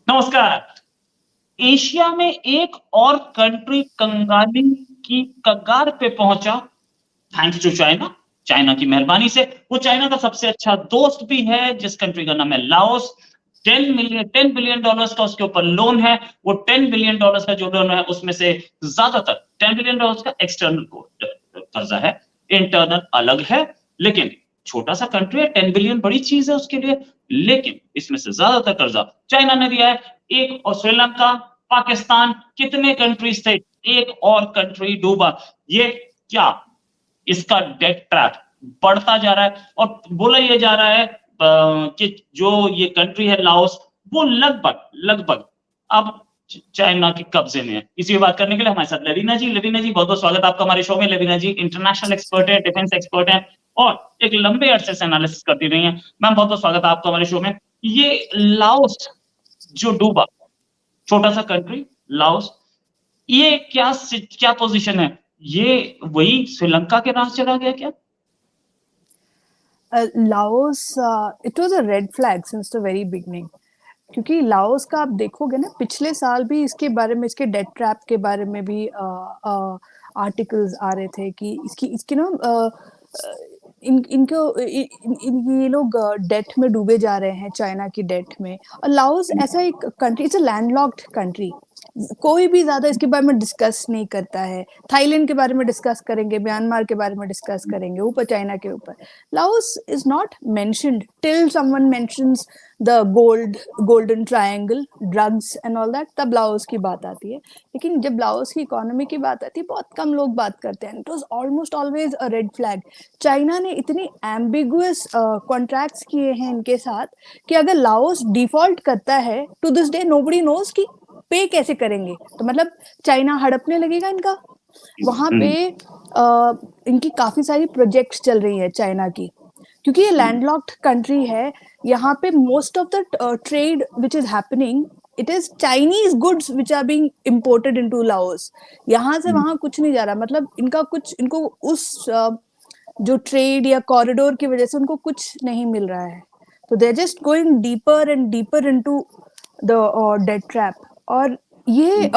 नमस्कार। एशिया में एक और कंट्री कंगाली की कगार पे पहुंचा, थैंक्स टू चाइना। चाइना की मेहरबानी से। वो चाइना का सबसे अच्छा दोस्त भी है, जिस कंट्री का नाम है लाओस। 10 बिलियन डॉलर्स का उसके ऊपर लोन है। वो 10 बिलियन डॉलर्स का जो लोन है, उसमें से ज्यादातर 10 बिलियन डॉलर्स का एक्सटर्नल कर्जा है, इंटरनल अलग है। लेकिन छोटा सा कंट्री है, 10 बिलियन बड़ी चीज है उसके लिए। लेकिन इसमें से ज्यादातर कर्जा चाइना ने दिया है। एक और श्रीलंका, पाकिस्तान, कितने कंट्रीज थे, एक और कंट्री डूबा। ये क्या, इसका डेट ट्रैप बढ़ता जा रहा है। और बोला यह जा रहा है कि जो ये कंट्री है लाओस, वो लगभग लगभग अब चाइना के कब्जे में है। इसी बात करने के लिए हमारे साथ लेविना जी बहुत बहुत स्वागत आपका हमारे शो में। लेविना जी इंटरनेशनल एक्सपर्ट है, डिफेंस एक्सपर्ट है, और एक लंबे अरसे से एनालिसिस करती रही है। मैम बहुत बहुत स्वागत है आपका हमारे शो में। ये लाओस जो डूबा, छोटा सा कंट्री लाओस, ये क्या पोजीशन है? ये वही श्रीलंका के राह चला गया क्या? Laos it was a red flag since the very beginning, क्योंकि लाओस का आप देखोगे ना, पिछले साल भी इसके बारे में, इसके डेट ट्रैप के बारे में भी आर्टिकल्स आ रहे थे कि इसकी ना इनको ये लोग डेट में डूबे जा रहे हैं, चाइना की डेट में। और लाओस ऐसा एक country, it's a landlocked country, कोई भी ज्यादा इसके बारे में डिस्कस नहीं करता है। थाईलैंड के बारे में डिस्कस करेंगे, म्यांमार के बारे में डिस्कस करेंगे, ऊपर चाइना के ऊपर। Laos is not mentioned till someone mentions the golden triangle, drugs and all that, तब लाओस की बात आती है। लेकिन जब लाओस की इकोनॉमी की बात आती है, बहुत कम लोग बात करते हैं। It was almost always a red flag. China ने इतनी एम्बिगुअस कॉन्ट्रैक्ट्स किए हैं इनके साथ कि अगर लाओस डिफॉल्ट करता है, to this day nobody knows कि पे कैसे करेंगे। तो मतलब चाइना हड़पने लगेगा इनका। वहां पे इनकी काफी सारी प्रोजेक्ट्स चल रही है चाइना की, क्योंकि ये लैंडलॉक्ड कंट्री है। यहाँ पे most of the trade which is happening, it is Chinese goods which are being imported into Laos. यहाँ से वहां कुछ नहीं जा रहा, मतलब इनका कुछ, इनको उस जो ट्रेड या कॉरिडोर की वजह से उनको कुछ नहीं मिल रहा है। तो they are just going deeper and deeper into the debt trap. और ये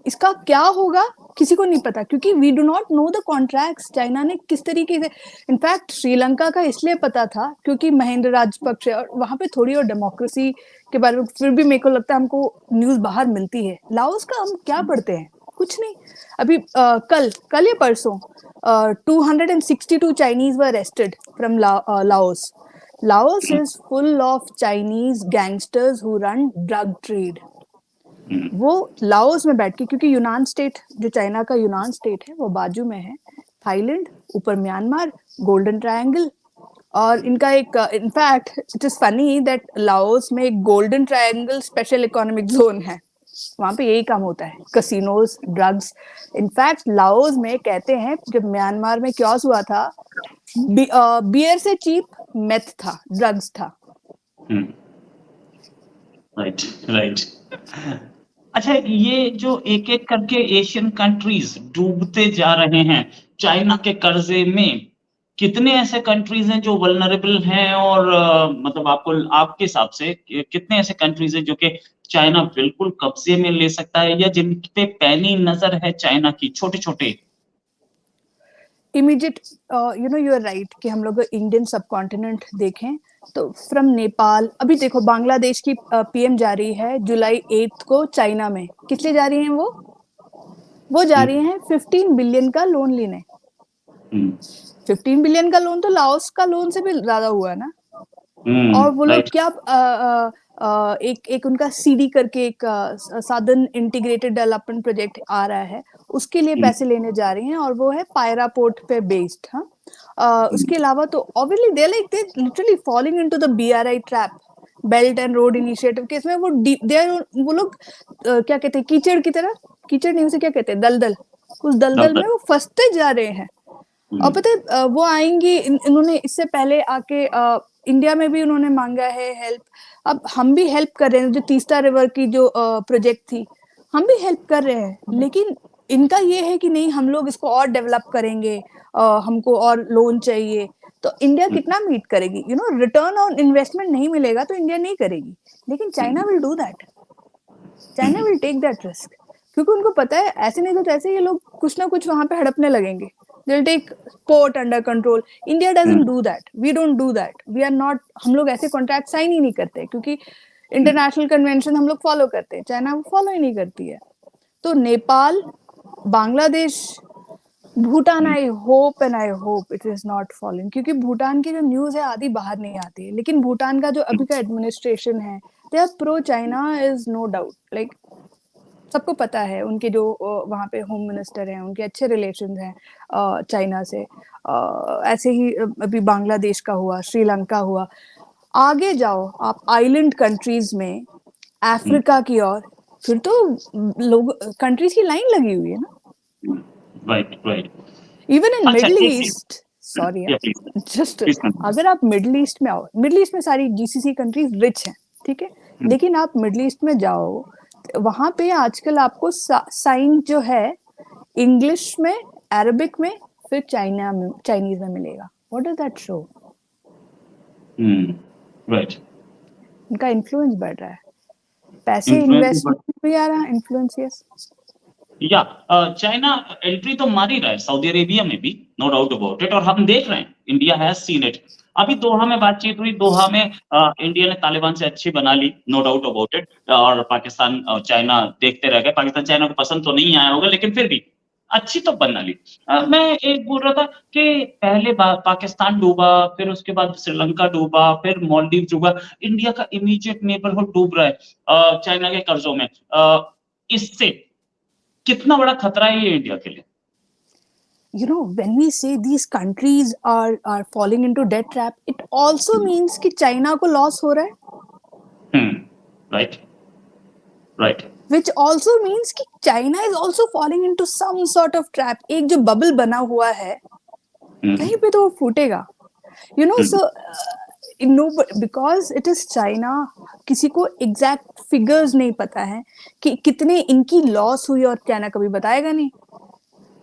इसका क्या होगा किसी को नहीं पता, क्योंकि we do not know the contracts China ने किस तरीके से। इनफैक्ट श्रीलंका का इसलिए पता था क्योंकि महेंद्र राजपक्षे, और वहां पे थोड़ी और डेमोक्रेसी के बारे में फिर भी मेरे को लगता है हमको न्यूज बाहर मिलती है। लाओस का हम क्या पढ़ते हैं, कुछ नहीं। अभी कल या परसों 262 Chinese were arrested from Laos. Laos is full of Chinese gangsters who run drug trade. वो लाओस में बैठ के, क्योंकि यूनान स्टेट, जो चाइना का यूनान स्टेट है, वो बाजू में है। थाईलैंड, ऊपर म्यांमार, गोल्डन ट्रायंगल। और इनका एक, in fact it is funny that Laos में एक golden triangle special economic zone है। वहां पे यही काम होता है, कसिनोज, ड्रग्स। इनफैक्ट लाओस में कहते हैं, जब म्यांमार में क्योस हुआ था, बियर से चीप मेथ था, ड्रग्स था। Right, right. अच्छा, ये जो एक एक करके एशियन कंट्रीज डूबते जा रहे हैं चाइना के कर्जे में, कितने ऐसे कंट्रीज हैं जो वल्नरेबल हैं? और मतलब आपके हिसाब से कितने ऐसे कंट्रीज हैं जो कि चाइना बिल्कुल कब्जे में ले सकता है, या जिन पे पैनी नजर है चाइना की, छोटे छोटे? Immediate, you know, you are right कि हम लोग इंडियन सब कॉन्टिनेंट देखें तो फ्रॉम नेपाल, अभी देखो बांग्लादेश की पीएम जा रही है जुलाई 8 को चाइना में। किस लिए जा रही हैं वो जा रही हैं 15 बिलियन का लोन लेने। 15 बिलियन का लोन तो लाओस का लोन से भी ज्यादा हुआ ना। और वो लोग राइट। क्या, एक उनका सीडी करके एक साधन इंटीग्रेटेड डेवलपमेंट प्रोजेक्ट आ रहा है, उसके लिए पैसे लेने जा रही हैं, और वो है पायरा पोर्ट पे बेस्ड। हाँ, उसके अलावा तो obviously they like they literally falling into the BRI trap, belt and road initiative के। इसमें वो लोग क्या कहते हैं, कीचड़ की तरह, कीचड़ नहीं, उसे क्या कहते हैं, दलदल, उस दलदल में वो फंसते जा रहे हैं। और पता है वो आएंगी, इन्होंने इससे पहले आके इंडिया में भी उन्होंने मांगा है हेल्प। अब हम भी हेल्प कर रहे हैं, जो तीस्ता रिवर की जो प्रोजेक्ट थी, हम भी हेल्प कर रहे हैं। लेकिन इनका ये है कि नहीं, हम लोग इसको और डेवलप करेंगे, हमको और लोन चाहिए। तो इंडिया कितना मीट करेगी, you know, return on investment नहीं मिलेगा तो इंडिया नहीं करेगी, लेकिन China will do that. China will take that risk, क्योंकि उनको पता है ऐसे नहीं तो तैसे ये लोग कुछ ना कुछ वहां पे हड़पने लगेंगे। They will take port under control. India doesn't do that, we don't do that, we are not, हम लोग ऐसे कॉन्ट्रैक्ट साइन ही नहीं करते, क्योंकि इंटरनेशनल कन्वेंशन हम लोग फॉलो करते हैं, चाइना वो फॉलो ही नहीं करती है। तो Nepal, Bangladesh, Bhutan, I hope it is not following, क्योंकि भूटान की जो न्यूज है आधी बाहर नहीं आती है, लेकिन भूटान का जो अभी का एडमिनिस्ट्रेशन है, they are pro China, is no doubt. Like सबको पता है उनके जो वहाँ पे होम मिनिस्टर हैं, उनके अच्छे रिलेशन हैं चाइना से। ऐसे ही अभी बांग्लादेश का हुआ, श्रीलंका हुआ, आगे जाओ आप आइलैंड कंट्रीज में, अफ्रीका की ओर, फिर तो लोग कंट्रीज की लाइन लगी हुई है ना। Right right. इवन इन अच्छा मिडल एक चीज, ईस्ट, सॉरी या प्लीज जस्ट, प्लीज कंटिन्यू। अगर आप मिडल ईस्ट में आओ, मिडल ईस्ट में सारी जीसीसी कंट्रीज रिच हैं, ठीक है, लेकिन आप मिडल ईस्ट में जाओ, वहां पे आजकल आपको साइन जो है इंग्लिश में, अरबिक में, फिर चाइना में, चाइनीज में मिलेगा। What does that show? Right. इनका इन्फ्लुएंस बढ़ रहा है, पैसे इन्फ्लुएंस, इन्वेस्टमेंट भी आ रहा है, इन्फ्लुएंस, यस। या चाइना एंट्री तो मार ही रहा है सऊदी अरेबिया में भी, नो डाउट अबाउट इट, और हम देख रहे हैं, इंडिया हैज सीन इट। अभी दोहा में बातचीत हुई, दोहा में इंडिया ने तालिबान से अच्छी बना ली, नो डाउट अबाउट इट, और पाकिस्तान और चाइना देखते रह गए। पाकिस्तान चाइना को पसंद तो नहीं आया होगा, लेकिन फिर भी अच्छी तो बना ली। मैं एक बोल रहा था कि पहले पाकिस्तान डूबा, फिर उसके बाद श्रीलंका डूबा, फिर मालदीव डूबा, इंडिया का इमीडिएट नेबरहुड डूब रहा है चाइना के कर्जों में। इससे कितना बड़ा खतरा है ये इंडिया के लिए? You know, when we say these countries are falling into debt trap, it also means कि चाइना को लॉस हो रहा है, right right. which also means कि China is also falling into some sort of trap। एक जो bubble बना हुआ है, कहीं पे तो वो फूटेगा, you know। So no, because it is China, किसी को एग्जैक्ट फिगर्स नहीं पता है कि कितने इनकी लॉस हुई, और चाइना कभी बताएगा नहीं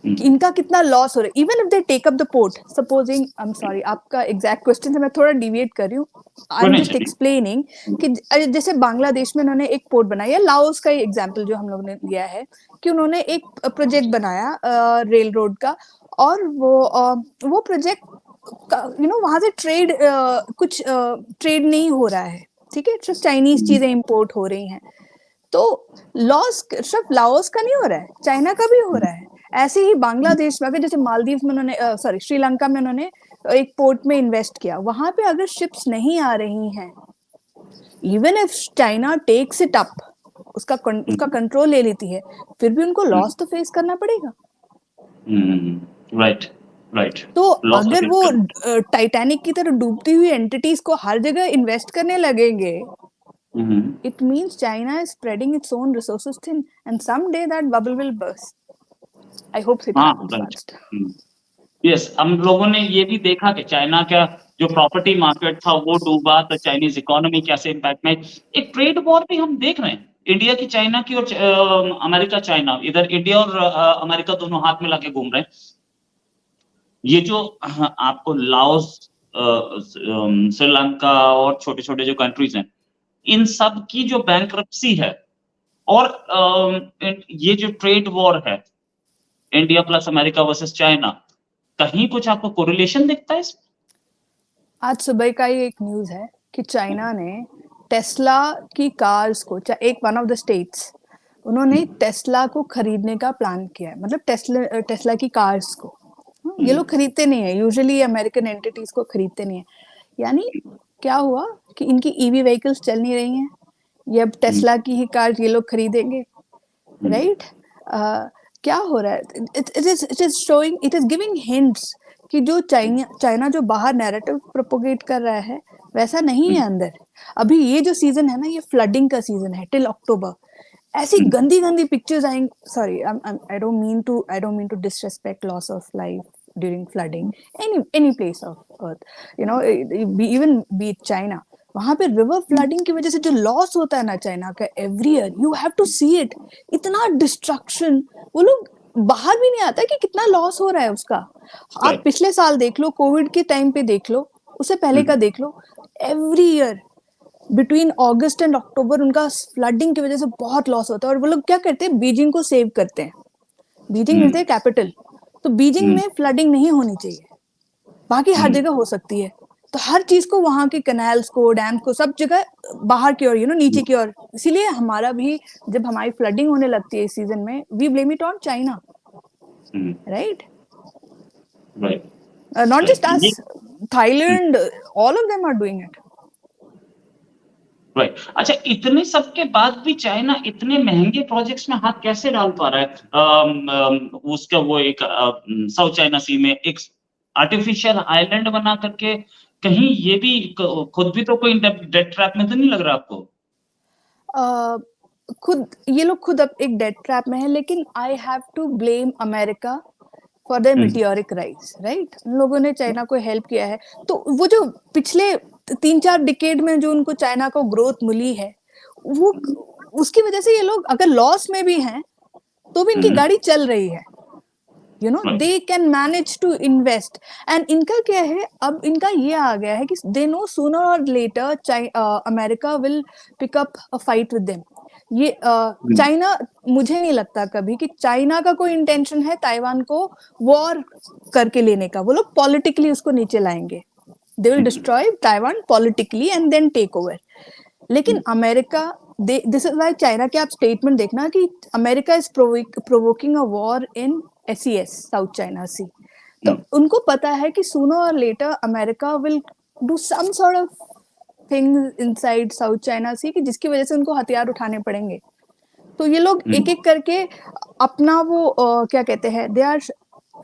कि इनका कितना लॉस हो रहा है। Even if they take up the port, supposing, I am sorry, आपका एग्जैक्ट क्वेश्चन से मैं थोड़ा डिविएट कर रही हूँ, आई एम जस्ट एक्सप्लेनिंग कि जैसे बांग्लादेश में उन्होंने एक पोर्ट बनाया, लाओस का एग्जाम्पल जो हम लोग ने लिया है, कि उन्होंने एक प्रोजेक्ट बनाया रेल रोड का, और वो प्रोजेक्ट यू नो वहां से ट्रेड कुछ ट्रेड नहीं हो रहा है, ठीक है, सिर्फ चाइनीज चीजें इंपोर्ट हो रही हैं। तो लॉस सिर्फ लाओस का नहीं हो रहा है, चाइना का भी हो रहा है। ऐसे ही बांग्लादेश में, अगर जैसे मालदीव में उन्होंने सॉरी श्रीलंका में उन्होंने एक पोर्ट में इन्वेस्ट किया, वहां पे अगर शिप्स नहीं आ रही हैं, even if China takes it up, उसका कंट्रोल ले लेती है, फिर भी उनको लॉस तो फेस करना पड़ेगा। Right right. तो अगर वो टाइटैनिक की तरह डूबती हुई एंटिटीज को हर जगह इन्वेस्ट करने लगेंगे, it means China is spreading its own resources thin, and someday that bubble will burst. I hope it happens fast. Yes, हम लोगों ने ये भी देखा कि चाइना का जो प्रॉपर्टी मार्केट था वो डूबा, तो चाइनीज इकोनॉमी कैसे इम्पैक्ट में। एक ट्रेड वॉर भी हम देख रहे हैं, इंडिया की चाइना की, और अमेरिका चाइना, इधर इंडिया और अमेरिका दोनों हाथ में लाके घूम रहे हैं। ये जो आपको लाओस, श्रीलंका और छोटे छोटे जो कंट्रीज हैं, इन सब की जो बैंक्रप्सी है, और ये जो ट्रेड वॉर है, India plus America versus China, कहीं कुछ आपको कोरिलेशन दिखता है इसमें? आज सुबह का ही एक न्यूज है कि चाइना ने टेस्ला की कार्स को, एक वन ऑफ द स्टेट्स, उन्होंने टेस्ला को खरीदने का प्लान किया है, मतलब टेस्ला की कार्स को। ये लोग खरीदते नहीं है, यूजुअली अमेरिकन एंटिटीज को खरीदते नहीं है। यानी क्या हुआ कि इनकी ईवी व्हीकल्स चल नहीं रही हैं, ये अब टेस्ला की ही कार ये लोग खरीदेंगे, राइट? क्या हो रहा है? It is showing, it is giving hints कि जो चाइना जो बाहर नैरेटिव प्रोपोगेट कर रहा है, वैसा नहीं है अंदर। अभी ये जो सीजन है ना, ये फ्लडिंग का सीजन है टिल अक्टूबर। ऐसी गंदी गंदी पिक्चर्स आएंगी, sorry I don't mean to disrespect loss of life during flooding, any place of earth, you know, even be it China, वहां पे रिवर फ्लडिंग की वजह से जो लॉस होता है ना चाइना का every year, you have to see it, इतना डिस्ट्रक्शन, वो लोग बाहर भी नहीं आता कि कितना लॉस हो रहा है उसका। आप पिछले साल देख लो, कोविड के टाइम पे देख लो, उससे पहले का देख लो, every year between August and October उनका फ्लडिंग की वजह से बहुत लॉस होता है, और वो लोग क्या करते हैं, बीजिंग को सेव करते हैं। बीजिंग इज द कैपिटल, तो बीजिंग में फ्लडिंग नहीं होनी चाहिए, बाकी हर जगह हो सकती है। तो हर चीज को, वहां के कैनाल्स को, डैम को, सब जगह बाहर की ओर, नीचे की ओर। इसीलिए हमारा भी जब हमारी फ्लडिंग होने लगती है इस सीजन में, we blame it on China, right? Right, not just ये us, Thailand, all of them are doing it. Right. अच्छा, इतने सब के बाद भी चाइना इतने महंगे प्रोजेक्ट्स में हाथ कैसे डाल पा रहा है? उसका वो एक साउथ चाइना सी में एक आर्टिफिशियल आइलैंड बना करके, कहीं ये भी खुद भी तो कोई डेट ट्रैप में तो नहीं लग रहा आपको? खुद ये लोग खुद अब एक डेट ट्रैप में है, लेकिन I have to blame America for the meteoric rise, right? उन लोगों ने चाइना को हेल्प किया है, तो वो जो पिछले 3-4 डिकेड में जो उनको चाइना को ग्रोथ मिली है, वो उसकी वजह से ये लोग अगर लॉस में भी हैं, तो भी इनकी गाड़ी चल रही है। They can manage to invest. And इनका क्या है, अब इनका ये आ गया है कि they know sooner or later America will pick up a fight with them. ये चाइना, मुझे नहीं लगता कभी कि चाइना का कोई इंटेंशन है ताइवान को वॉर करके लेने का। वो लोग पॉलिटिकली उसको नीचे लाएंगे, they will destroy Taiwan politically and then take over. लेकिन America, this is why China के आप स्टेटमेंट देखना कि America is provoking a war in SES, South China Sea. तो उनको पता है कि sooner or later America will do some sort of things inside South China Sea, कि जिसकी वजह से उनको हथियार उठाने पड़ेंगे। तो ये लोग एक एक करके अपना वो क्या कहते हैं, they are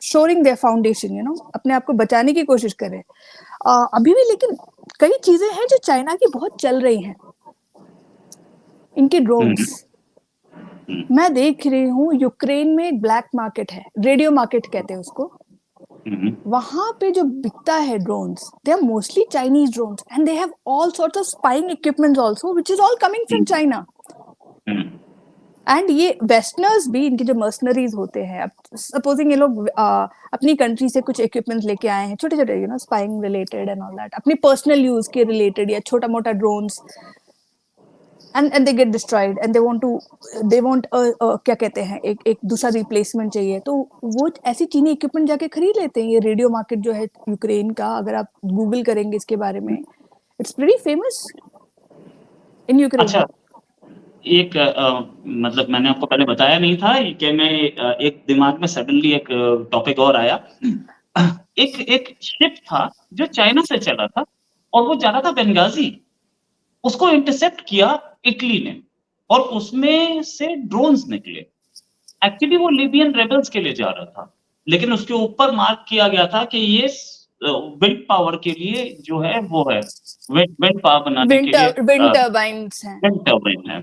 shoring their foundation, अपने आप को बचाने की कोशिश कर रहे हैं अभी भी। लेकिन कई चीजें हैं जो चाइना की बहुत चल रही हैं, इनके ड्रोन्स। मैं देख रही हूँ यूक्रेन में एक ब्लैक मार्केट है, रेडियो मार्केट कहते हैं उसको। वहां पे जो बिकता है drones, they are mostly Chinese drones, and they have all sorts of spying equipments also, which is all coming from China. And ये वेस्टर्नर्स भी, इनके जो मर्सनरीज होते हैं, अब सपोजिंग ये लोग अपनी कंट्री से कुछ इक्विपमेंट्स लेके आए हैं, छोटे छोटे spying related and all that, अपने पर्सनल यूज के रिलेटेड या छोटा मोटा drones, and they get destroyed and they want क्या कहते हैं, एक दूसरा रिप्लेसमेंट चाहिए, तो वो ऐसी चीनी इक्विपमेंट जाके खरीद लेते हैं। ये रेडियो मार्केट जो है यूक्रेन का, अगर आप गूगल करेंगे इसके बारे में, it's pretty famous in Ukraine. अच्छा, एक मतलब मैंने आपको पहले बताया नहीं था कि मैं एक दिमाग में सडनली एक टॉपिक और आया। एक एक शिप था जो चाइना से चला था और वो जा रहा था बेंगाजी, उसको इंटरसेप्ट किया इटली ने, और उसमें से ड्रोन्स निकले। एक्चुअली वो लिबियन रेबल्स के लिए जा रहा था, लेकिन उसके ऊपर मार्क किया गया था कि ये विंड पावर के लिए जो है वो है, विंड पावर बनाने के लिए विंड टर्बाइन्स हैं। विंड टर्बाइन है।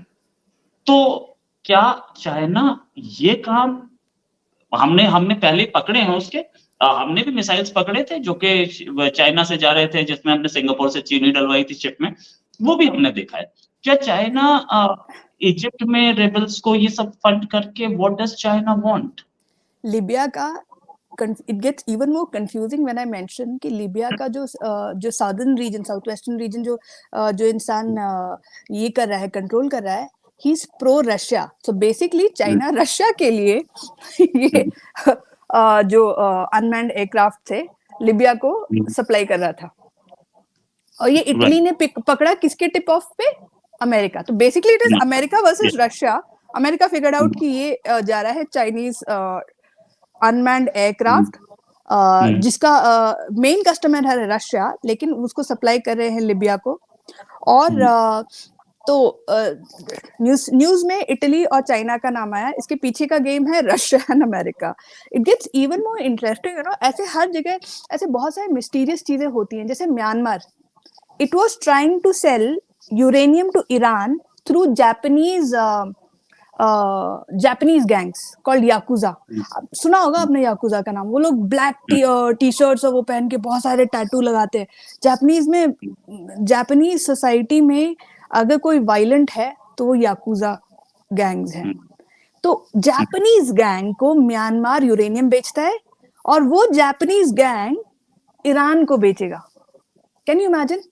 तो क्या चाइना ये काम, हमने हमने पहले ही पकड़े हैं उसके, हमने भी मिसाइल्स पकड़े थे जो कि चाइना से जा रहे थे, जिसमें हमने सिंगापुर से चीनी डलवाई थी शिप में, वो भी हमने देखा है। क्या चाइना इजिप्ट में रेबल्स को ये सब फंड करके, what does China want? Libya का it gets even more confusing when I mention कि लिबिया का जो southern region, south western region, जो इंसान ये कर रहा है, कंट्रोल कर रहा है, he is pro Russia. So basically China Russia के लिए ये जो अनमैन्ड एयरक्राफ्ट थे, लिबिया को सप्लाई कर रहा था, और ये इटली ने पकड़ा किसके टिप ऑफ पे? अमेरिका। तो basically it is America versus Russia. America figured out कि ये जा रहा है चाइनीज अनमैन्ड एयरक्राफ्ट, जिसका मेन कस्टमर है रशिया, लेकिन उसको सप्लाई कर रहे हैं लिबिया को। और तो न्यूज में इटली और चाइना का नाम आया, इसके पीछे का गेम है Russia and America. It gets even more interesting, ऐसे हर जगह ऐसे बहुत सारे मिस्टीरियस चीजें होती हैं। जैसे Myanmar, it was trying to sell uranium to Iran through Japanese gangs called Yakuza. सुना होगा आपने याकुजा का नाम। वो लोग ब्लैक टी शर्ट्स और वो पहन के बहुत सारे टैटू लगाते हैं। जापानीज सोसाइटी में अगर कोई वायलेंट है तो वो याकुजा गैंग्स हैं। तो जापानीज गैंग को म्यांमार यूरेनियम बेचता है, और वो जापानीज गैंग ईरान को बेचेगा। Can you imagine?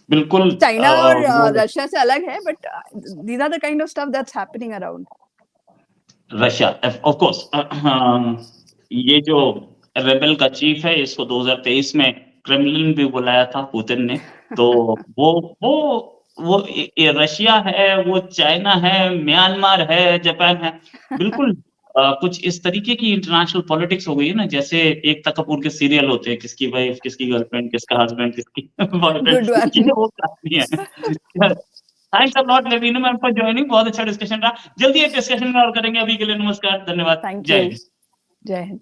बिल्कुल चाइना और वो रशिया से अलग है, but these are the kind of stuff that's happening around. Russia of course ये जो रेबेल का चीफ है इसको 2023 में क्रेमलिन भी बुलाया था पुतिन ने। तो वो वो ये रशिया है, वो चाइना है, म्यांमार है, जापान है। बिल्कुल कुछ इस तरीके की इंटरनेशनल पॉलिटिक्स हो गई है ना, जैसे एकता कपूर के सीरियल होते हैं, किसकी वाइफ, किसकी गर्लफ्रेंड, किसका हस्बैंड, किसकी बॉयफ्रेंड, गुड वन। ये वो कहानी है। Thanks a lot Levina ma'am for joining, बहुत अच्छा डिस्कशन रहा। जल्दी एक डिस्कशन में और करेंगे, अभी के लिए नमस्कार, धन्यवाद, थैंक जय यू। हिंद। जय हिंद।